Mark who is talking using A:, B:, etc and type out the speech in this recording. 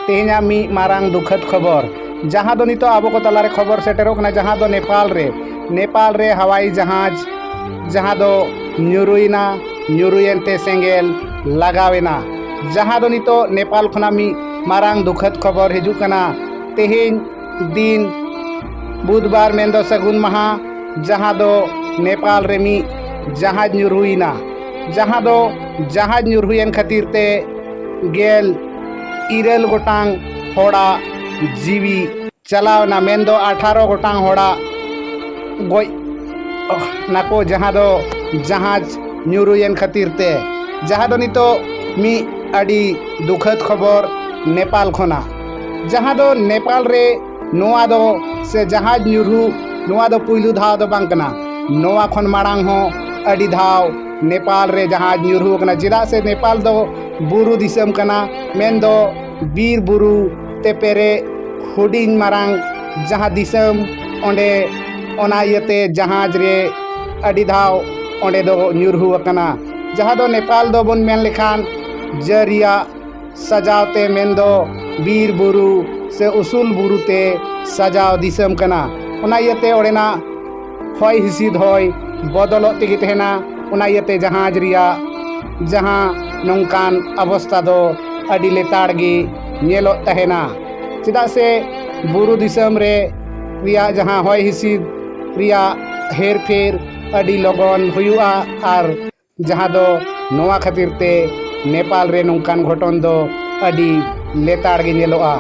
A: तेहना मी मारांग दुखद खबर जहाँ दो नितो आबो को तलारे खबर सेटेरोक ना जहाँ दो नेपाल रे हवाई जहाज जहाँ दो ᱧᱩᱨᱩᱭᱮᱱᱟ ᱧᱩᱨᱩᱭᱮᱱᱛᱮ सेंगेल लगावेना जहाँ दो नितो नेपाल खना मी मारांग दुखद खबर हिजुक कना तेहेन दिन बुधवार मेंदो सगुन महा जहाँ दो नेपाल रे मी जहाज ᱧᱩᱨᱩᱭᱮᱱᱟ जहाँ दो जहाज ᱧᱩᱨᱩᱭᱮᱱ खातिर ते गेल इरल गोटांग होड़ा जीवी चलावना मेंदो 18 गोटांग होड़ा गोय नाको जहाँ दो जहाज ᱧᱩᱨᱩᱭᱮᱱ खातिर ते जहाँ दो नितो मी अड़ी दुखद खबर नेपाल खना जहाँ दो नेपाल रे नोआ दो से जहाज ᱧᱩᱨᱩ नोआ दो पुइलु धाव दो बांग कना नोआ खन मारांग हो अड़ी धाव नेपाल रे जहाज ᱧᱩᱨᱩ कना जिदा से नेपाल दो बुरु दिसम कना मेन दो बीर बुरु ते पेरे हुडिंग मारांग जहाँ दिसम ओंडे ओना इयते जहाज रे अड़ी धाव ओंडे दो ᱧᱩᱨᱩ कना जहाँ दो नेपाल दो बन मेन लेखान जरिया सजावते मेन दो बीर बुरु से उसूल बुरु ते सजाव दिसम कना ओना इयते ओडेना हॉय हिसिद हॉय बदलो तेगी तहेना ओना इयते जहाज रिया जहाँ नौकान अवस्था दो अड़ी लेताड़ गी नेलो तहेना चिदा से बुरु दिसम रे रिया जहाँ हॉय हिसिद रिया हेर फेर अड़ी लगन हुआ और जहाँ दो नोआ खातिर ते नेपाल रे नौकान घटन दो अड़ी लेताड़ गे नेलोआ।